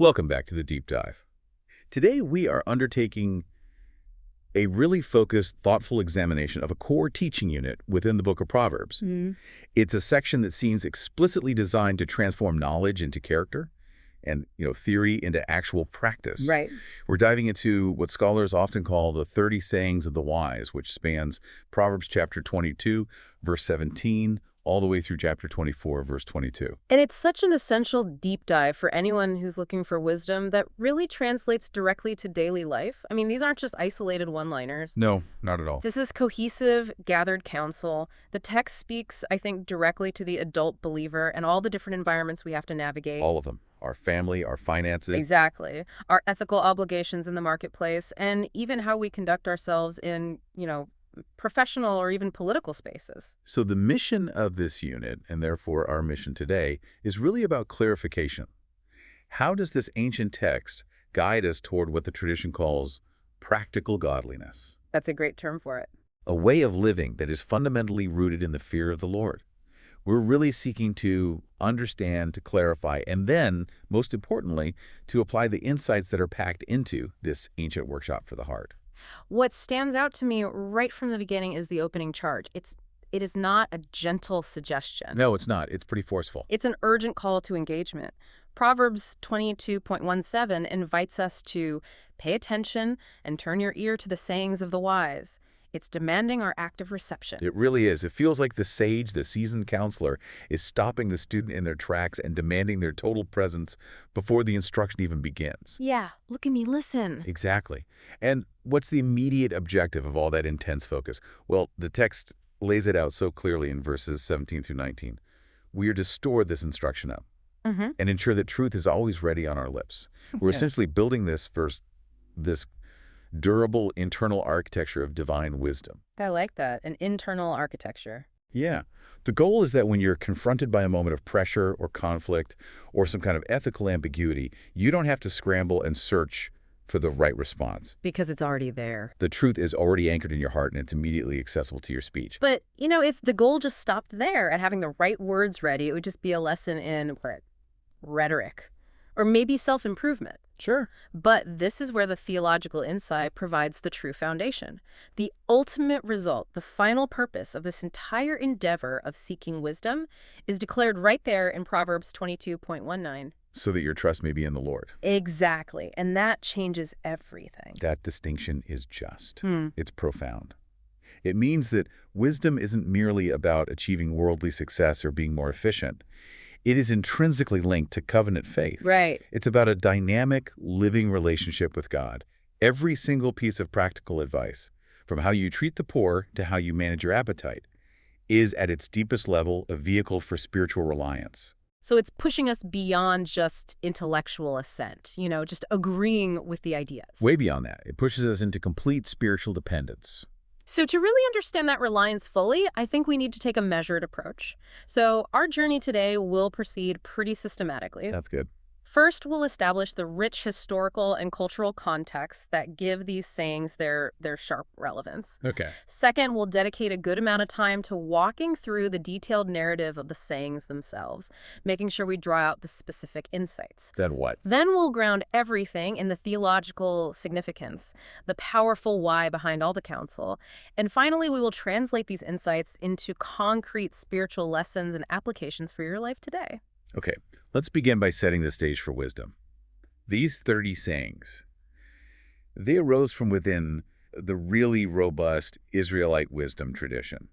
Welcome back to the Deep Dive. Today we are undertaking a really focused, thoughtful examination of a core teaching unit within the book of Proverbs. Mm, It's a section that seems explicitly designed to transform knowledge into character and, theory into actual practice. right. We're diving into what scholars often call the 30 sayings of the wise, which spans Proverbs chapter 22, verse 17, all the way through chapter 24, verse 22. And it's such an essential deep dive for anyone who's looking for wisdom that really translates directly to daily life. I mean, these aren't just isolated one-liners. No, not at all. This is cohesive, gathered counsel. The text speaks, I think, directly to the adult believer and all the different environments we have to navigate. All of them. Our family, our finances. Exactly. Our ethical obligations in the marketplace, and even how we conduct ourselves in, professional or even political spaces. So the mission of this unit, and therefore our mission today, is really about clarification. How does this ancient text guide us toward what the tradition calls practical godliness? That's a great term for it. A way of living that is fundamentally rooted in the fear of the Lord. We're really seeking to understand, to clarify, and then, most importantly, to apply the insights that are packed into this ancient workshop for the heart. What stands out to me right from the beginning is the opening charge. It is not a gentle suggestion. No, it's not. It's pretty forceful. It's an urgent call to engagement. Proverbs 22.17 invites us to pay attention and turn your ear to the sayings of the wise. It's demanding our active reception. It really is. It feels like the sage, the seasoned counselor, is stopping the student in their tracks and demanding their total presence before the instruction even begins. Yeah, look at me, listen. Exactly. And what's the immediate objective of all that intense focus? Well, the text lays it out so clearly in verses 17 through 19. We are to store this instruction up and ensure that truth is always ready on our lips. We're essentially building this durable internal architecture of divine wisdom. I like that, an internal architecture. Yeah. The goal is that when you're confronted by a moment of pressure or conflict or some kind of ethical ambiguity, you don't have to scramble and search for the right response. Because it's already there. The truth is already anchored in your heart and it's immediately accessible to your speech. But, if the goal just stopped there at having the right words ready, it would just be a lesson in rhetoric or maybe self-improvement. Sure. But this is where the theological insight provides the true foundation. The ultimate result, the final purpose of this entire endeavor of seeking wisdom is declared right there in Proverbs 22.19. So that your trust may be in the Lord. Exactly. And that changes everything. That distinction is just. It's profound. It means that wisdom isn't merely about achieving worldly success or being more efficient. It is intrinsically linked to covenant faith. Right. It's about a dynamic, living relationship with God. Every single piece of practical advice, from how you treat the poor to how you manage your appetite, is at its deepest level a vehicle for spiritual reliance. So it's pushing us beyond just intellectual assent, just agreeing with the ideas. Way beyond that. It pushes us into complete spiritual dependence. So to really understand that reliance fully, I think we need to take a measured approach. So our journey today will proceed pretty systematically. That's good. First, we'll establish the rich historical and cultural contexts that give these sayings their sharp relevance. Okay. Second, we'll dedicate a good amount of time to walking through the detailed narrative of the sayings themselves, making sure we draw out the specific insights. Then what? Then we'll ground everything in the theological significance, the powerful why behind all the counsel. And finally, we will translate these insights into concrete spiritual lessons and applications for your life today. Okay, let's begin by setting the stage for wisdom. These 30 sayings, they arose from within the really robust Israelite wisdom tradition.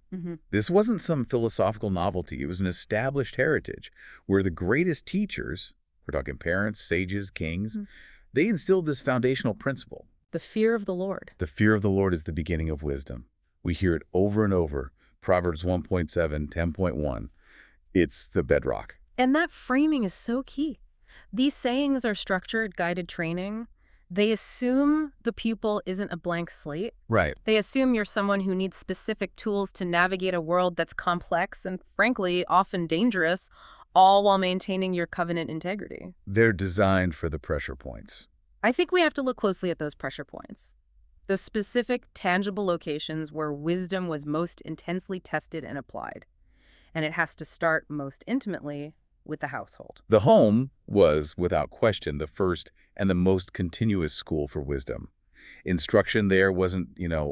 This wasn't some philosophical novelty. It was an established heritage where the greatest teachers, we're talking parents, sages, kings, they instilled this foundational principle. The fear of the Lord. The fear of the Lord is the beginning of wisdom. We hear it over and over. Proverbs 1.7, 10.1. It's the bedrock. And that framing is so key. These sayings are structured, guided training. They assume the pupil isn't a blank slate. Right. They assume you're someone who needs specific tools to navigate a world that's complex and, frankly, often dangerous, all while maintaining your covenant integrity. They're designed for the pressure points. I think we have to look closely at those pressure points. Those specific, tangible locations where wisdom was most intensely tested and applied. And it has to start most intimately with the household. The home was, without question, the first and the most continuous school for wisdom. Instruction there wasn't,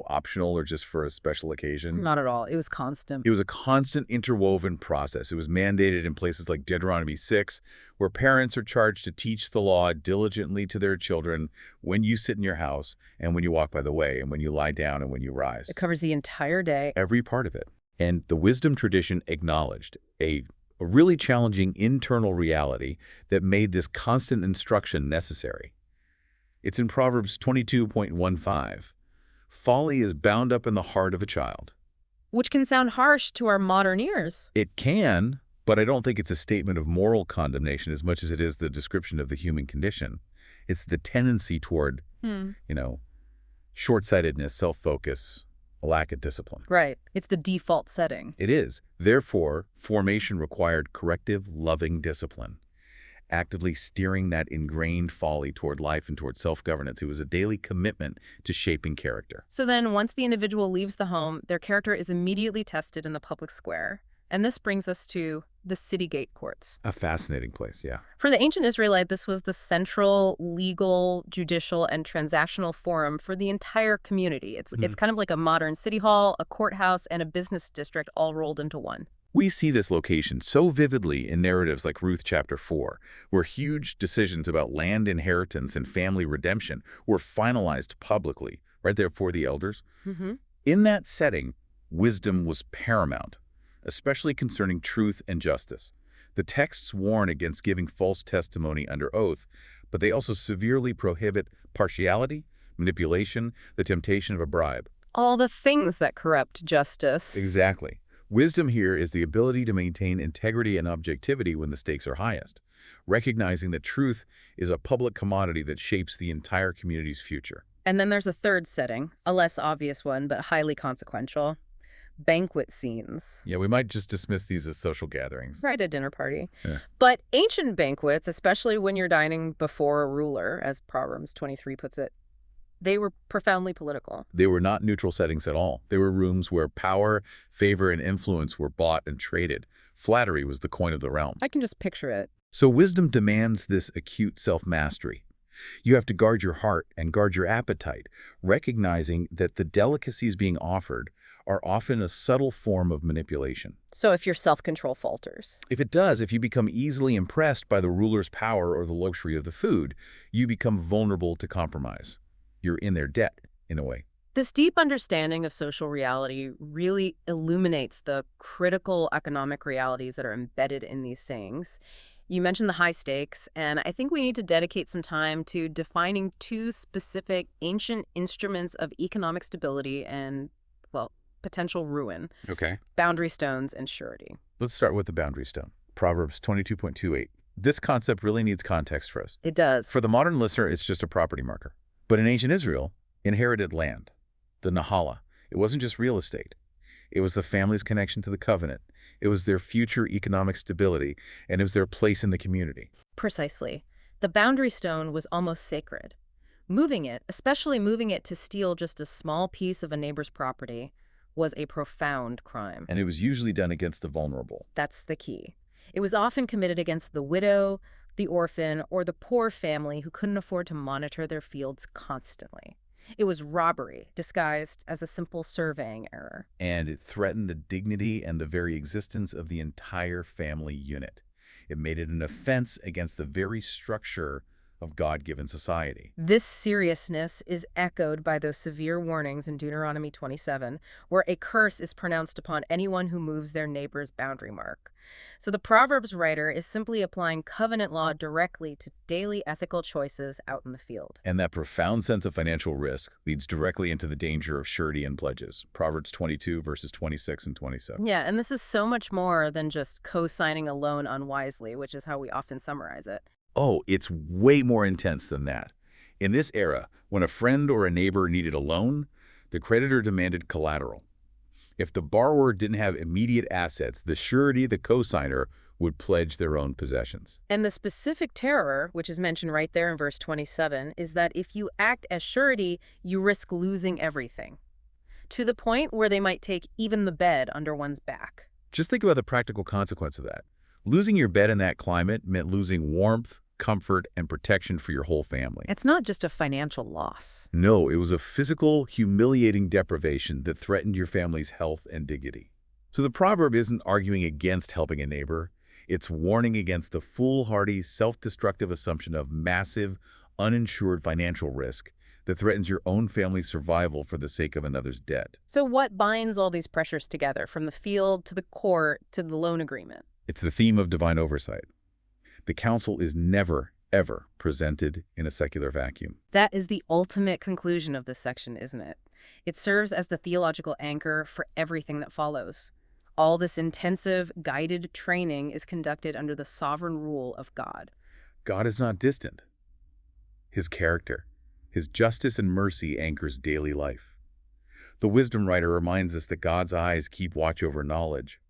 optional or just for a special occasion. Not at all. It was constant. It was a constant interwoven process. It was mandated in places like Deuteronomy 6, where parents are charged to teach the law diligently to their children when you sit in your house and when you walk by the way and when you lie down and when you rise. It covers the entire day. Every part of it. And the wisdom tradition acknowledged a really challenging internal reality that made this constant instruction necessary. It's in Proverbs 22.15. Folly is bound up in the heart of a child. Which can sound harsh to our modern ears. It can, but I don't think it's a statement of moral condemnation as much as it is the description of the human condition. It's the tendency toward, short-sightedness, self-focus, a lack of discipline. Right. It's the default setting. It is. Therefore, formation required corrective, loving discipline, actively steering that ingrained folly toward life and toward self-governance. It was a daily commitment to shaping character. So then, once the individual leaves the home, their character is immediately tested in the public square. And this brings us to the city gate courts. A fascinating place, yeah. For the ancient Israelite, this was the central legal, judicial, and transactional forum for the entire community. It's kind of like a modern city hall, a courthouse, and a business district all rolled into one. We see this location so vividly in narratives like Ruth chapter 4, where huge decisions about land inheritance and family redemption were finalized publicly, right there before the elders. In that setting, wisdom was paramount, especially concerning truth and justice. The texts warn against giving false testimony under oath, but they also severely prohibit partiality, manipulation, the temptation of a bribe. All the things that corrupt justice. Exactly. Wisdom here is the ability to maintain integrity and objectivity when the stakes are highest, recognizing that truth is a public commodity that shapes the entire community's future. And then there's a third setting, a less obvious one, but highly consequential. Banquet scenes. Yeah, we might just dismiss these as social gatherings. Right, a dinner party. Yeah. But ancient banquets, especially when you're dining before a ruler, as Proverbs 23 puts it, they were profoundly political. They were not neutral settings at all. They were rooms where power, favor, and influence were bought and traded. Flattery was the coin of the realm. I can just picture it. So wisdom demands this acute self-mastery. You have to guard your heart and guard your appetite, recognizing that the delicacies being offered are often a subtle form of manipulation. So if your self-control falters. If it does, if you become easily impressed by the ruler's power or the luxury of the food, you become vulnerable to compromise. You're in their debt, in a way. This deep understanding of social reality really illuminates the critical economic realities that are embedded in these sayings. You mentioned the high stakes, and I think we need to dedicate some time to defining two specific ancient instruments of economic stability and, well, potential ruin. Okay. Boundary stones and surety. Let's start with the boundary stone. Proverbs 22.28. This concept really needs context for us. It does. For the modern listener, it's just a property marker. But in ancient Israel, inherited land, the Nahala, it wasn't just real estate. It was the family's connection to the covenant. It was their future economic stability, and it was their place in the community. Precisely. The boundary stone was almost sacred. Moving it, especially moving it to steal just a small piece of a neighbor's property, was a profound crime. And it was usually done against the vulnerable. That's the key. It was often committed against the widow, the orphan, or the poor family who couldn't afford to monitor their fields constantly. It was robbery, disguised as a simple surveying error. And it threatened the dignity and the very existence of the entire family unit. It made it an offense against the very structure of God-given society. This seriousness is echoed by those severe warnings in Deuteronomy 27, where a curse is pronounced upon anyone who moves their neighbor's boundary mark. So the Proverbs writer is simply applying covenant law directly to daily ethical choices out in the field. And that profound sense of financial risk leads directly into the danger of surety and pledges. Proverbs 22, verses 26 and 27. Yeah, and this is so much more than just co-signing a loan unwisely, which is how we often summarize it. Oh, it's way more intense than that. In this era, when a friend or a neighbor needed a loan, the creditor demanded collateral. If the borrower didn't have immediate assets, the surety, the cosigner, would pledge their own possessions. And the specific terror, which is mentioned right there in verse 27, is that if you act as surety, you risk losing everything, to the point where they might take even the bed under one's back. Just think about the practical consequence of that. Losing your bed in that climate meant losing warmth, comfort, and protection for your whole family. It's not just a financial loss. No, it was a physical, humiliating deprivation that threatened your family's health and dignity. So the proverb isn't arguing against helping a neighbor. It's warning against the foolhardy, self-destructive assumption of massive, uninsured financial risk that threatens your own family's survival for the sake of another's debt. So what binds all these pressures together, from the field to the court to the loan agreement? It's the theme of divine oversight. The counsel is never, ever presented in a secular vacuum. That is the ultimate conclusion of this section, isn't it? It serves as the theological anchor for everything that follows. All this intensive, guided training is conducted under the sovereign rule of God. God is not distant. His character, his justice and mercy anchors daily life. The wisdom writer reminds us that God's eyes keep watch over knowledge,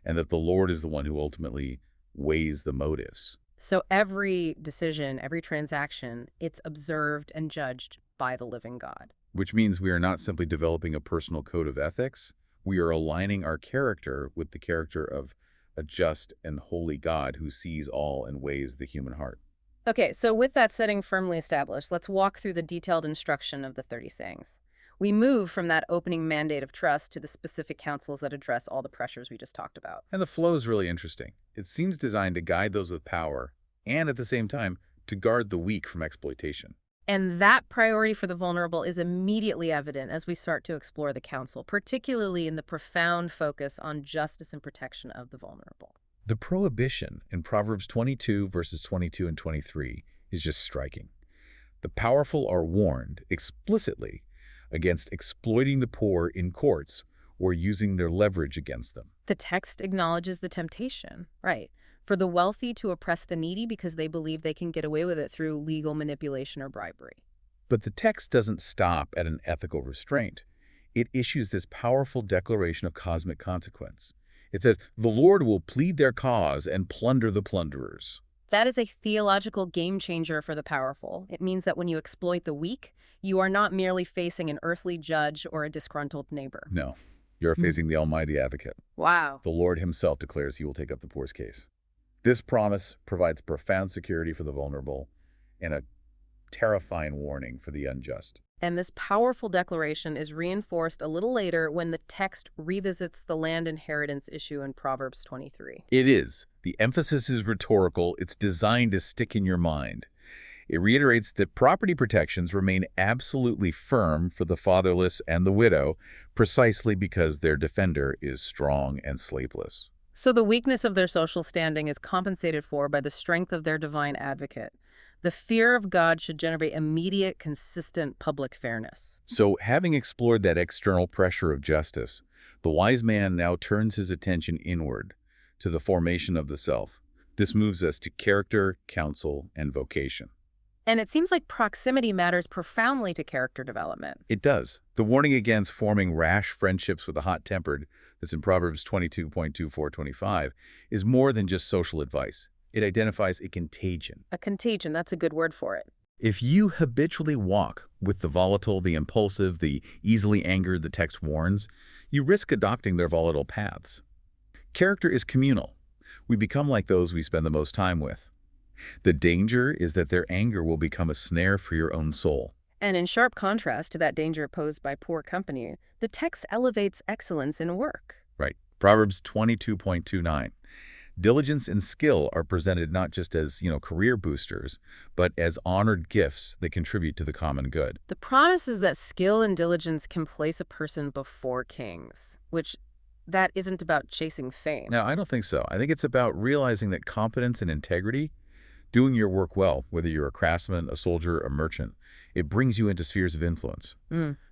and that the Lord is the one who ultimately weighs the motives. So every decision, every transaction, it's observed and judged by the living God. Which means we are not simply developing a personal code of ethics. We are aligning our character with the character of a just and holy God who sees all and weighs the human heart. Okay, so with that setting firmly established, let's walk through the detailed instruction of the 30 sayings. We move from that opening mandate of trust to the specific counsels that address all the pressures we just talked about. And the flow is really interesting. It seems designed to guide those with power and, at the same time, to guard the weak from exploitation. And that priority for the vulnerable is immediately evident as we start to explore the counsel, particularly in the profound focus on justice and protection of the vulnerable. The prohibition in Proverbs 22, verses 22 and 23 is just striking. The powerful are warned explicitly against exploiting the poor in courts or using their leverage against them. The text acknowledges the temptation, right, for the wealthy to oppress the needy because they believe they can get away with it through legal manipulation or bribery. But the text doesn't stop at an ethical restraint. It issues this powerful declaration of cosmic consequence. It says, "The Lord will plead their cause and plunder the plunderers." That is a theological game changer for the powerful. It means that when you exploit the weak, you are not merely facing an earthly judge or a disgruntled neighbor. No, you're facing the Almighty Advocate. Wow. The Lord himself declares he will take up the poor's case. This promise provides profound security for the vulnerable and a terrifying warning for the unjust. And this powerful declaration is reinforced a little later when the text revisits the land inheritance issue in Proverbs 23. It is. The emphasis is rhetorical. It's designed to stick in your mind. It reiterates that property protections remain absolutely firm for the fatherless and the widow, precisely because their defender is strong and slaveless. So the weakness of their social standing is compensated for by the strength of their divine advocate. The fear of God should generate immediate, consistent public fairness. So, having explored that external pressure of justice, the wise man now turns his attention inward to the formation of the self. This moves us to character, counsel, and vocation. And it seems like proximity matters profoundly to character development. It does. The warning against forming rash friendships with the hot-tempered, that's in Proverbs 22.24-25, is more than just social advice. It identifies a contagion. A contagion, that's a good word for it. If you habitually walk with the volatile, the impulsive, the easily angered, the text warns, you risk adopting their volatile paths. Character is communal. We become like those we spend the most time with. The danger is that their anger will become a snare for your own soul. And in sharp contrast to that danger posed by poor company, the text elevates excellence in work. Right. Proverbs 22.29. Diligence and skill are presented not just as, career boosters, but as honored gifts that contribute to the common good. The promise is that skill and diligence can place a person before kings, which that isn't about chasing fame. Now, I don't think so. I think it's about realizing that competence and integrity, doing your work well, whether you're a craftsman, a soldier, a merchant, it brings you into spheres of influence.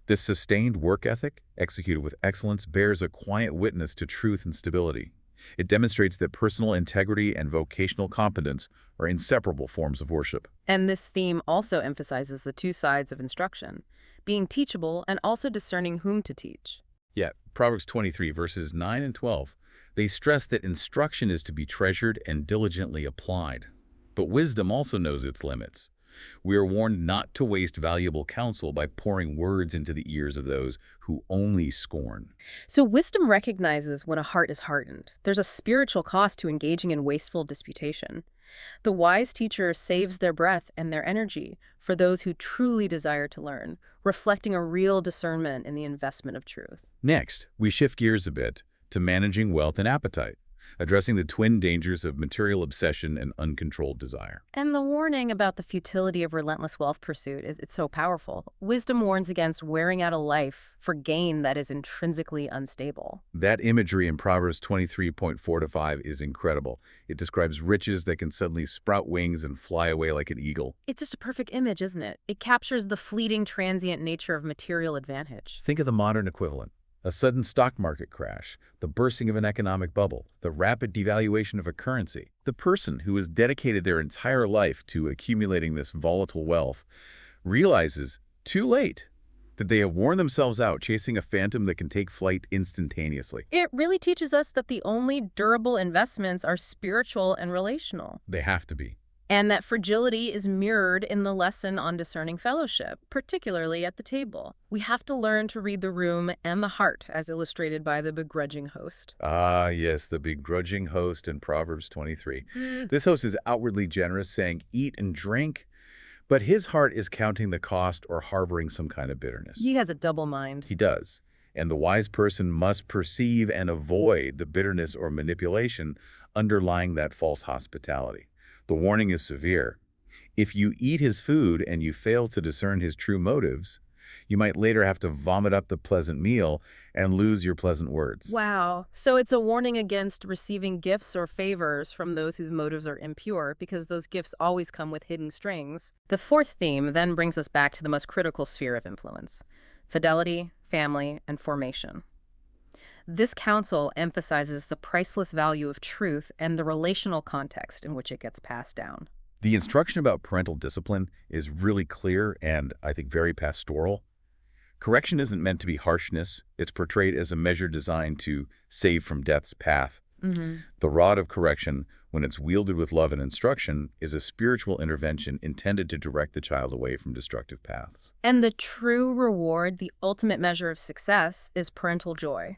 This sustained work ethic, executed with excellence, bears a quiet witness to truth and stability. It demonstrates that personal integrity and vocational competence are inseparable forms of worship. And this theme also emphasizes the two sides of instruction, being teachable and also discerning whom to teach. Yet, Proverbs 23, verses 9 and 12, they stress that instruction is to be treasured and diligently applied. But wisdom also knows its limits. We are warned not to waste valuable counsel by pouring words into the ears of those who only scorn. So wisdom recognizes when a heart is hardened. There's a spiritual cost to engaging in wasteful disputation. The wise teacher saves their breath and their energy for those who truly desire to learn, reflecting a real discernment in the investment of truth. Next, we shift gears a bit to managing wealth and appetite, addressing the twin dangers of material obsession and uncontrolled desire. And the warning about the futility of relentless wealth pursuit it's so powerful. Wisdom warns against wearing out a life for gain that is intrinsically unstable. That imagery in Proverbs 23:4-5 is incredible. It describes riches that can suddenly sprout wings and fly away like an eagle. It's just a perfect image, isn't it? It captures the fleeting, transient nature of material advantage. Think of the modern equivalent. A sudden stock market crash, the bursting of an economic bubble, the rapid devaluation of a currency. The person who has dedicated their entire life to accumulating this volatile wealth realizes, too late, that they have worn themselves out chasing a phantom that can take flight instantaneously. It really teaches us that the only durable investments are spiritual and relational, They have to be. and that fragility is mirrored in the lesson on discerning fellowship, particularly at the table. We have to learn to read the room and the heart, as illustrated by the begrudging host. Ah, yes, the begrudging host in Proverbs 23. This host is outwardly generous, saying, "Eat and drink," but his heart is counting the cost or harboring some kind of bitterness. He has a double mind. He does. And the wise person must perceive and avoid the bitterness or manipulation underlying that false hospitality. The warning is severe. If you eat his food and you fail to discern his true motives, you might later have to vomit up the pleasant meal and lose your pleasant words. Wow. So it's a warning against receiving gifts or favors from those whose motives are impure, because those gifts always come with hidden strings. The fourth theme then brings us back to the most critical sphere of influence: fidelity, family, and formation. This counsel emphasizes the priceless value of truth and the relational context in which it gets passed down. The instruction about parental discipline is really clear and, I think, very pastoral. Correction isn't meant to be harshness. It's portrayed as a measure designed to save from death's path. The rod of correction, when it's wielded with love and instruction, is a spiritual intervention intended to direct the child away from destructive paths. And the true reward, the ultimate measure of success, is parental joy.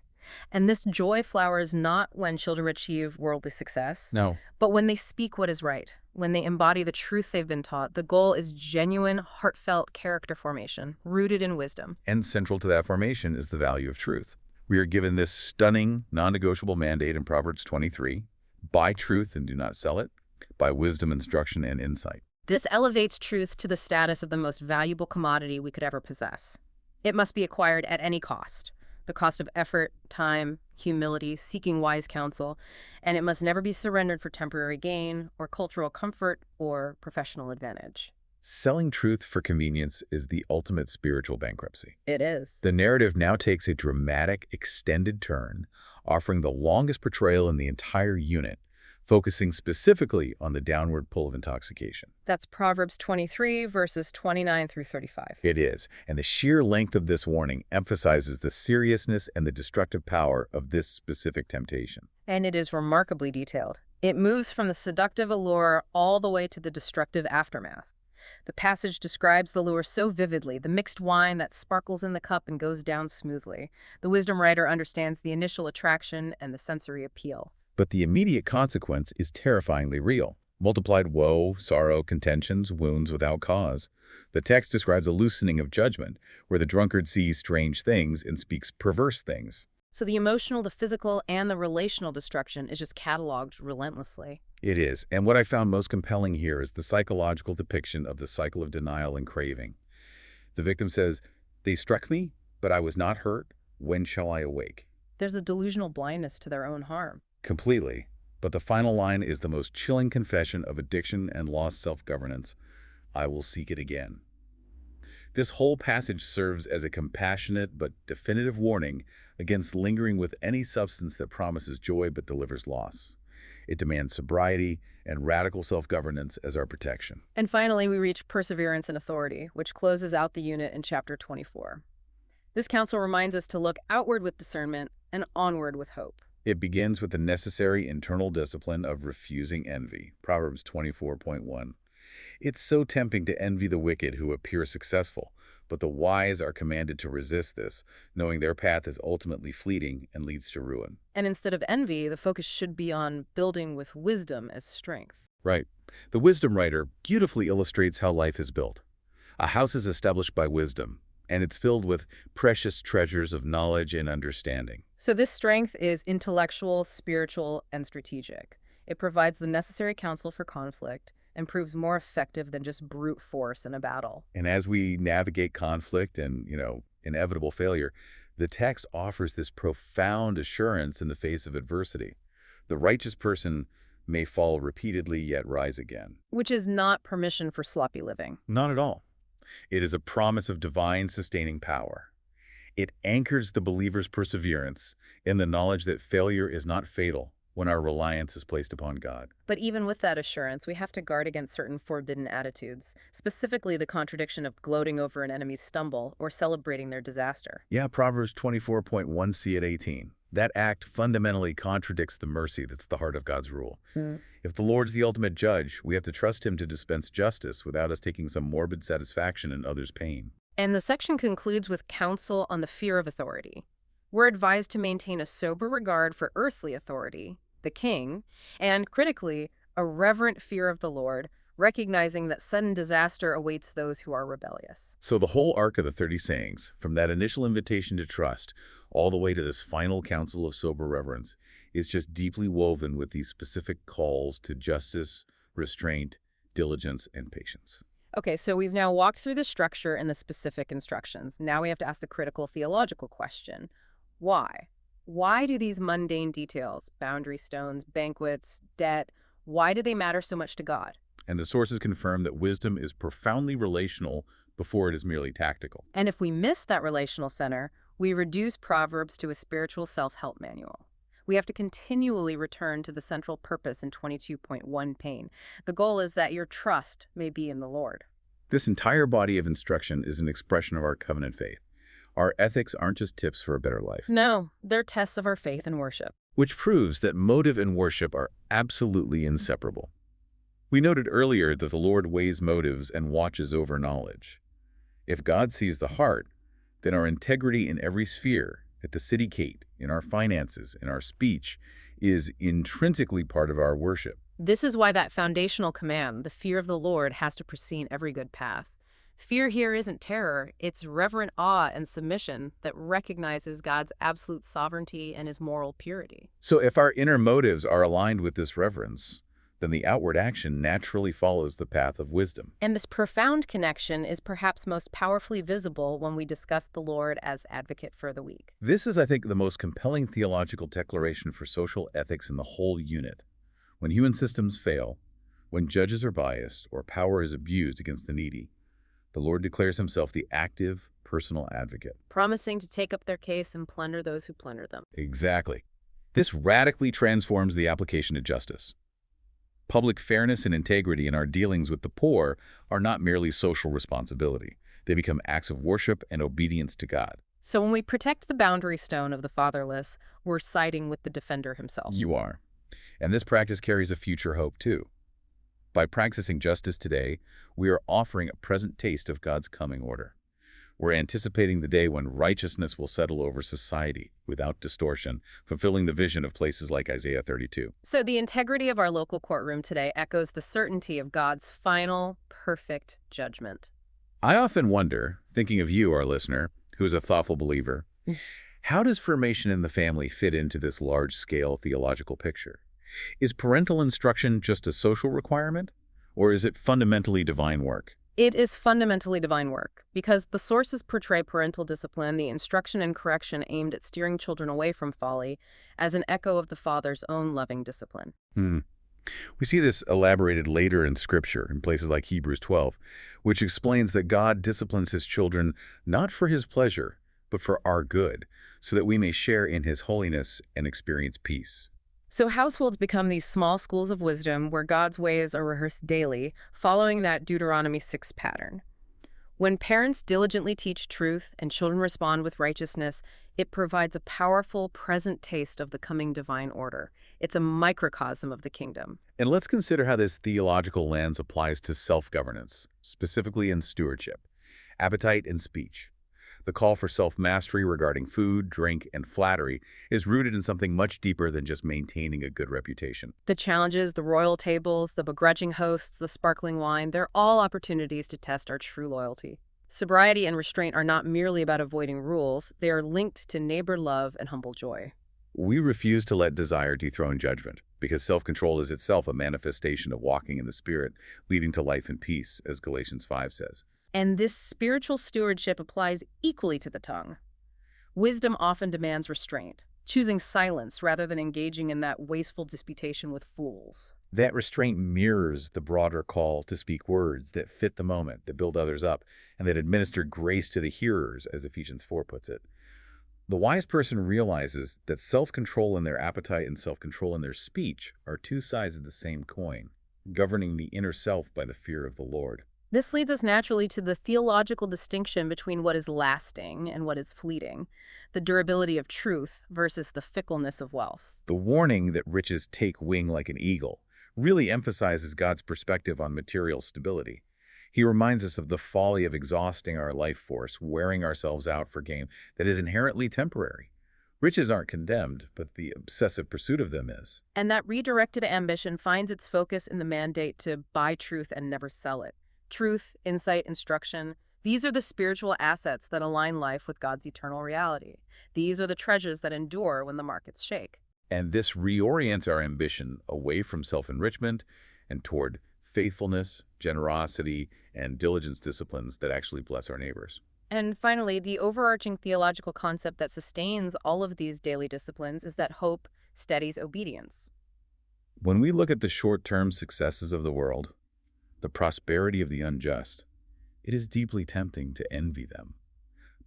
And this joy flowers not when children achieve worldly success, No. but when they speak what is right, when they embody the truth they've been taught. The goal is genuine, heartfelt character formation, rooted in wisdom. And central to that formation is the value of truth. We are given this stunning, non-negotiable mandate in Proverbs 23: buy truth and do not sell it, buy wisdom, instruction, and insight. This elevates truth to the status of the most valuable commodity we could ever possess. It must be acquired at any cost: the cost of effort, time, humility, seeking wise counsel, and it must never be surrendered for temporary gain or cultural comfort or professional advantage. Selling truth for convenience is the ultimate spiritual bankruptcy. It is. The narrative now takes a dramatic, extended turn, offering the longest portrayal in the entire unit, focusing specifically on the downward pull of intoxication. That's Proverbs 23, verses 29 through 35. It is, and the sheer length of this warning emphasizes the seriousness and the destructive power of this specific temptation. And it is remarkably detailed. It moves from the seductive allure all the way to the destructive aftermath. The passage describes the lure so vividly, the mixed wine that sparkles in the cup and goes down smoothly. The wisdom writer understands the initial attraction and the sensory appeal. But the immediate consequence is terrifyingly real. Multiplied woe, sorrow, contentions, wounds without cause. The text describes a loosening of judgment, where the drunkard sees strange things and speaks perverse things. So the emotional, the physical, and the relational destruction is just cataloged relentlessly. It is, and what I found most compelling here is the psychological depiction of the cycle of denial and craving. The victim says, "They struck me, but I was not hurt. When shall I awake?" There's a delusional blindness to their own harm. Completely. But the final line is the most chilling confession of addiction and lost self-governance. "I will seek it again." This whole passage serves as a compassionate but definitive warning against lingering with any substance that promises joy but delivers loss. It demands sobriety and radical self-governance as our protection. And finally, we reach perseverance and authority, which closes out the unit in chapter 24. This counsel reminds us to look outward with discernment and onward with hope. It begins with the necessary internal discipline of refusing envy, Proverbs 24:1. It's so tempting to envy the wicked who appear successful, but the wise are commanded to resist this, knowing their path is ultimately fleeting and leads to ruin. And instead of envy, the focus should be on building with wisdom as strength. Right. The wisdom writer beautifully illustrates how life is built. A house is established by wisdom, and it's filled with precious treasures of knowledge and understanding. So this strength is intellectual, spiritual, and strategic. It provides the necessary counsel for conflict and proves more effective than just brute force in a battle. And as we navigate conflict and, inevitable failure, the text offers this profound assurance in the face of adversity. The righteous person may fall repeatedly yet rise again. Which is not permission for sloppy living. Not at all. It is a promise of divine sustaining power. It anchors the believer's perseverance in the knowledge that failure is not fatal when our reliance is placed upon God. But even with that assurance, we have to guard against certain forbidden attitudes, specifically the contradiction of gloating over an enemy's stumble or celebrating their disaster. Yeah, Proverbs 24.1c at 18. That act fundamentally contradicts the mercy that's the heart of God's rule. If the Lord's the ultimate judge, we have to trust him to dispense justice without us taking some morbid satisfaction in others' pain. And the section concludes with counsel on the fear of authority. We're advised to maintain a sober regard for earthly authority, the king, and, critically, a reverent fear of the Lord, recognizing that sudden disaster awaits those who are rebellious. So the whole arc of the 30 sayings, from that initial invitation to trust all the way to this final counsel of sober reverence, is just deeply woven with these specific calls to justice, restraint, diligence, and patience. Okay, so we've now walked through the structure and the specific instructions. Now we have to ask the critical theological question. Why? Why do these mundane details, boundary stones, banquets, debt, why do they matter so much to God? And the sources confirm that wisdom is profoundly relational before it is merely tactical. And if we miss that relational center, we reduce Proverbs to a spiritual self-help manual. We have to continually return to the central purpose in 22.1 pain. The goal is that your trust may be in the Lord. This entire body of instruction is an expression of our covenant faith. Our ethics aren't just tips for a better life. No, they're tests of our faith and worship. Which proves that motive and worship are absolutely inseparable. We noted earlier that the Lord weighs motives and watches over knowledge. If God sees the heart, then our integrity in every sphere, at the city gate, in our finances, in our speech, is intrinsically part of our worship. This is why that foundational command, the fear of the Lord, has to precede every good path. Fear here isn't terror, it's reverent awe and submission that recognizes God's absolute sovereignty and his moral purity. So if our inner motives are aligned with this reverence, then the outward action naturally follows the path of wisdom. And this profound connection is perhaps most powerfully visible when we discuss the Lord as advocate for the weak. This is, I think, the most compelling theological declaration for social ethics in the whole unit. When human systems fail, when judges are biased or power is abused against the needy, the Lord declares himself the active, personal advocate. Promising to take up their case and plunder those who plunder them. Exactly. This radically transforms the application of justice. Public fairness and integrity in our dealings with the poor are not merely social responsibility. They become acts of worship and obedience to God. So when we protect the boundary stone of the fatherless, we're siding with the defender himself. You are. And this practice carries a future hope, too. By practicing justice today, we are offering a present taste of God's coming order. We're anticipating the day when righteousness will settle over society without distortion, fulfilling the vision of places like Isaiah 32. So the integrity of our local courtroom today echoes the certainty of God's final, perfect judgment. I often wonder, thinking of you, our listener, who is a thoughtful believer, how does formation in the family fit into this large-scale theological picture? Is parental instruction just a social requirement, or is it fundamentally divine work? It is fundamentally divine work, because the sources portray parental discipline, the instruction and correction aimed at steering children away from folly, as an echo of the Father's own loving discipline. We see this elaborated later in Scripture, in places like Hebrews 12, which explains that God disciplines his children not for his pleasure, but for our good, so that we may share in his holiness and experience peace. So households become these small schools of wisdom where God's ways are rehearsed daily, following that Deuteronomy 6 pattern. When parents diligently teach truth and children respond with righteousness, it provides a powerful, present taste of the coming divine order. It's a microcosm of the kingdom. And let's consider how this theological lens applies to self-governance, specifically in stewardship, appetite, and speech. The call for self-mastery regarding food, drink, and flattery is rooted in something much deeper than just maintaining a good reputation. The challenges, the royal tables, the begrudging hosts, the sparkling wine, they're all opportunities to test our true loyalty. Sobriety and restraint are not merely about avoiding rules, they are linked to neighbor love and humble joy. We refuse to let desire dethrone judgment, because self-control is itself a manifestation of walking in the Spirit, leading to life and peace, as Galatians 5 says. And this spiritual stewardship applies equally to the tongue. Wisdom often demands restraint, choosing silence rather than engaging in that wasteful disputation with fools. That restraint mirrors the broader call to speak words that fit the moment, that build others up, and that administer grace to the hearers, as Ephesians 4 puts it. The wise person realizes that self-control in their appetite and self-control in their speech are two sides of the same coin, governing the inner self by the fear of the Lord. This leads us naturally to the theological distinction between what is lasting and what is fleeting, the durability of truth versus the fickleness of wealth. The warning that riches take wing like an eagle really emphasizes God's perspective on material stability. He reminds us of the folly of exhausting our life force, wearing ourselves out for gain that is inherently temporary. Riches aren't condemned, but the obsessive pursuit of them is. And that redirected ambition finds its focus in the mandate to buy truth and never sell it. Truth, insight, instruction, these are the spiritual assets that align life with God's eternal reality. These are the treasures that endure when the markets shake. And this reorients our ambition away from self-enrichment and toward faithfulness, generosity, and diligence disciplines that actually bless our neighbors. And finally, the overarching theological concept that sustains all of these daily disciplines is that hope steadies obedience. When we look at the short-term successes of the world, the prosperity of the unjust, it is deeply tempting to envy them.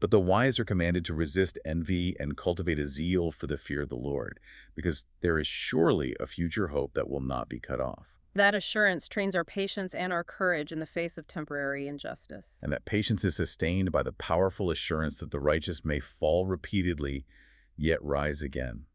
But the wise are commanded to resist envy and cultivate a zeal for the fear of the Lord, because there is surely a future hope that will not be cut off. That assurance trains our patience and our courage in the face of temporary injustice. And that patience is sustained by the powerful assurance that the righteous may fall repeatedly, yet rise again.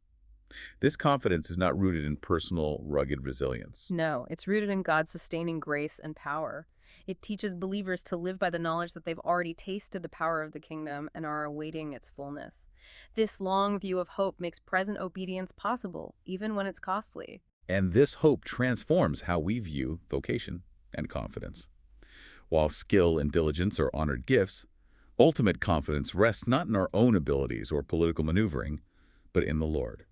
This confidence is not rooted in personal, rugged resilience. No, it's rooted in God's sustaining grace and power. It teaches believers to live by the knowledge that they've already tasted the power of the kingdom and are awaiting its fullness. This long view of hope makes present obedience possible, even when it's costly. And this hope transforms how we view vocation and confidence. While skill and diligence are honored gifts, ultimate confidence rests not in our own abilities or political maneuvering, but in the Lord.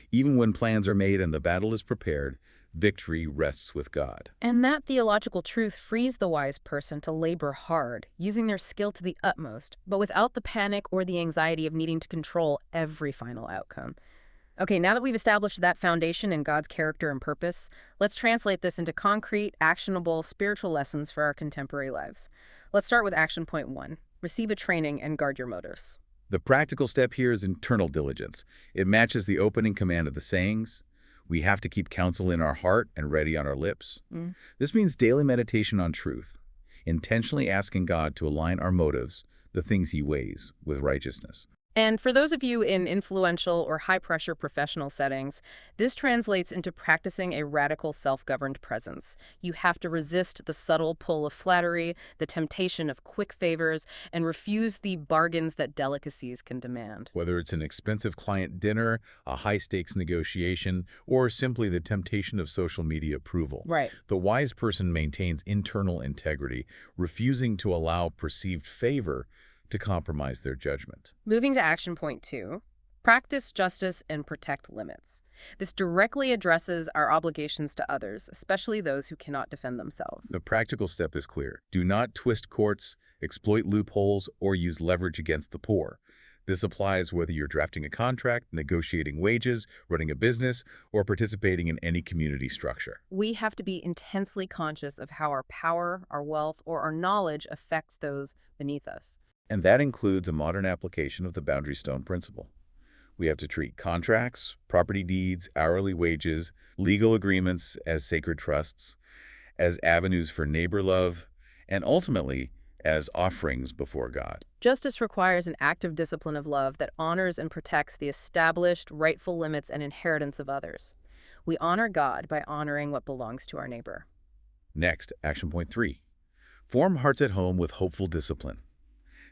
Even when plans are made and the battle is prepared, victory rests with God. And that theological truth frees the wise person to labor hard, using their skill to the utmost, but without the panic or the anxiety of needing to control every final outcome. Okay, now that we've established that foundation in God's character and purpose, let's translate this into concrete, actionable, spiritual lessons for our contemporary lives. Let's start with action point 1. Receive a training and guard your motives. The practical step here is internal diligence. It matches the opening command of the sayings. We have to keep counsel in our heart and ready on our lips. This means daily meditation on truth, intentionally asking God to align our motives, the things He weighs, with righteousness. And for those of you in influential or high-pressure professional settings, this translates into practicing a radical self-governed presence. You have to resist the subtle pull of flattery, the temptation of quick favors, and refuse the bargains that delicacies can demand. Whether it's an expensive client dinner, a high-stakes negotiation, or simply the temptation of social media approval. Right. The wise person maintains internal integrity, refusing to allow perceived favor to compromise their judgment. Moving to action point 2, practice justice and protect limits. This directly addresses our obligations to others, especially those who cannot defend themselves. The practical step is clear. Do not twist courts, exploit loopholes, or use leverage against the poor. This applies whether you're drafting a contract, negotiating wages, running a business, or participating in any community structure. We have to be intensely conscious of how our power, our wealth, or our knowledge affects those beneath us. And that includes a modern application of the boundary stone principle. We have to treat contracts, property deeds, hourly wages, legal agreements as sacred trusts, as avenues for neighbor love, and ultimately as offerings before God. Justice requires an active discipline of love that honors and protects the established, rightful limits and inheritance of others. We honor God by honoring what belongs to our neighbor. Next, action point 3. Form hearts at home with hopeful discipline.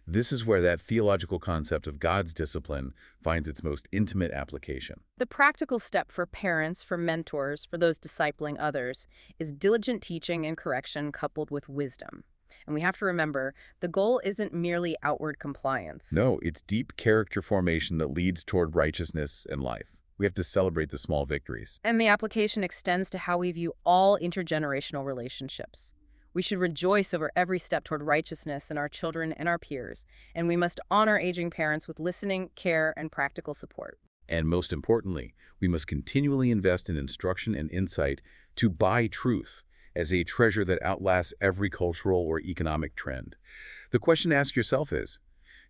This is where that theological concept of God's discipline finds its most intimate application. The practical step for parents, for mentors, for those discipling others, is diligent teaching and correction coupled with wisdom. And we have to remember, the goal isn't merely outward compliance. No, it's deep character formation that leads toward righteousness and life. We have to celebrate the small victories. And the application extends to how we view all intergenerational relationships. We should rejoice over every step toward righteousness in our children and our peers, and we must honor aging parents with listening, care, and practical support. And most importantly, we must continually invest in instruction and insight to buy truth as a treasure that outlasts every cultural or economic trend. The question to ask yourself is,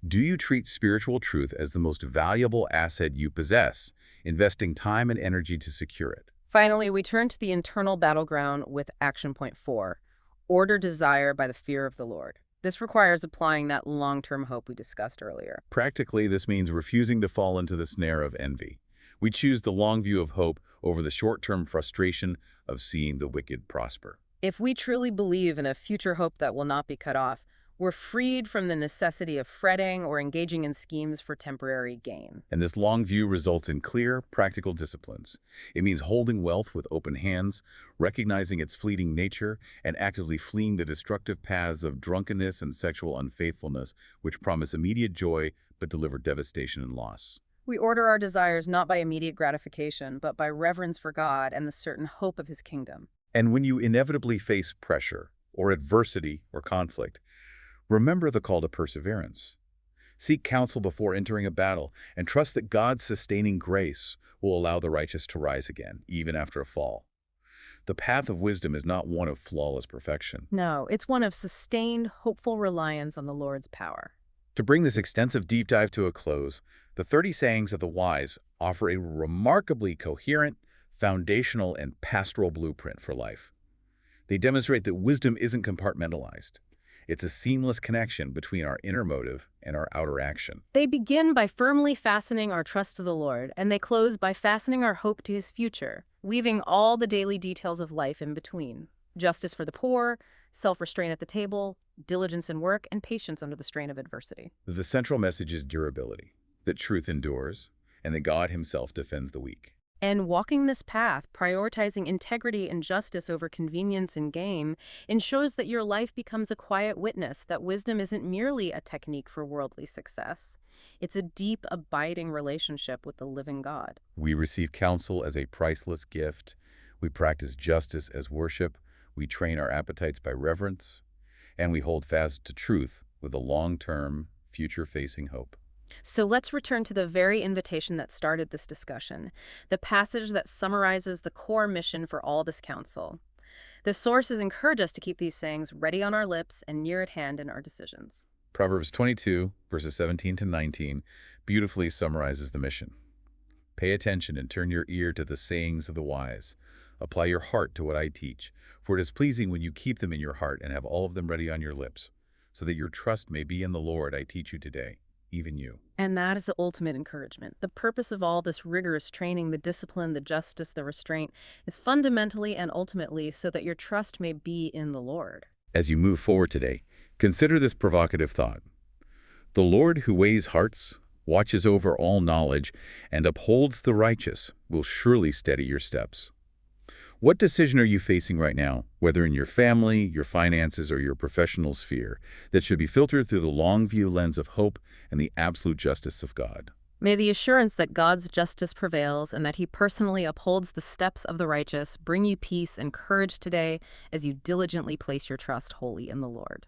do you treat spiritual truth as the most valuable asset you possess, investing time and energy to secure it? Finally, we turn to the internal battleground with action point 4, order desire by the fear of the Lord. This requires applying that long-term hope we discussed earlier. Practically, this means refusing to fall into the snare of envy. We choose the long view of hope over the short-term frustration of seeing the wicked prosper. If we truly believe in a future hope that will not be cut off, we're freed from the necessity of fretting or engaging in schemes for temporary gain. And this long view results in clear, practical disciplines. It means holding wealth with open hands, recognizing its fleeting nature, and actively fleeing the destructive paths of drunkenness and sexual unfaithfulness, which promise immediate joy but deliver devastation and loss. We order our desires not by immediate gratification, but by reverence for God and the certain hope of His kingdom. And when you inevitably face pressure, or adversity, or conflict, remember the call to perseverance. Seek counsel before entering a battle, and trust that God's sustaining grace will allow the righteous to rise again, even after a fall. The path of wisdom is not one of flawless perfection. No, it's one of sustained, hopeful reliance on the Lord's power. To bring this extensive deep dive to a close, the 30 sayings of the wise offer a remarkably coherent, foundational, and pastoral blueprint for life. They demonstrate that wisdom isn't compartmentalized. It's a seamless connection between our inner motive and our outer action. They begin by firmly fastening our trust to the Lord, and they close by fastening our hope to His future, weaving all the daily details of life in between. Justice for the poor, self-restraint at the table, diligence in work, and patience under the strain of adversity. The central message is durability, that truth endures, and that God Himself defends the weak. And walking this path, prioritizing integrity and justice over convenience and gain, ensures that your life becomes a quiet witness that wisdom isn't merely a technique for worldly success. It's a deep, abiding relationship with the living God. We receive counsel as a priceless gift. We practice justice as worship. We train our appetites by reverence. And we hold fast to truth with a long-term, future-facing hope. So let's return to the very invitation that started this discussion, the passage that summarizes the core mission for all this counsel. The sources encourage us to keep these sayings ready on our lips and near at hand in our decisions. Proverbs 22, verses 17 to 19, beautifully summarizes the mission. Pay attention and turn your ear to the sayings of the wise. Apply your heart to what I teach, for it is pleasing when you keep them in your heart and have all of them ready on your lips, so that your trust may be in the Lord I teach you today, even you. And that is the ultimate encouragement. The purpose of all this rigorous training, the discipline, the justice, the restraint, is fundamentally and ultimately so that your trust may be in the Lord. As you move forward today, consider this provocative thought. The Lord who weighs hearts, watches over all knowledge, and upholds the righteous will surely steady your steps. What decision are you facing right now, whether in your family, your finances, or your professional sphere, that should be filtered through the long view lens of hope and the absolute justice of God? May the assurance that God's justice prevails and that He personally upholds the steps of the righteous bring you peace and courage today as you diligently place your trust wholly in the Lord.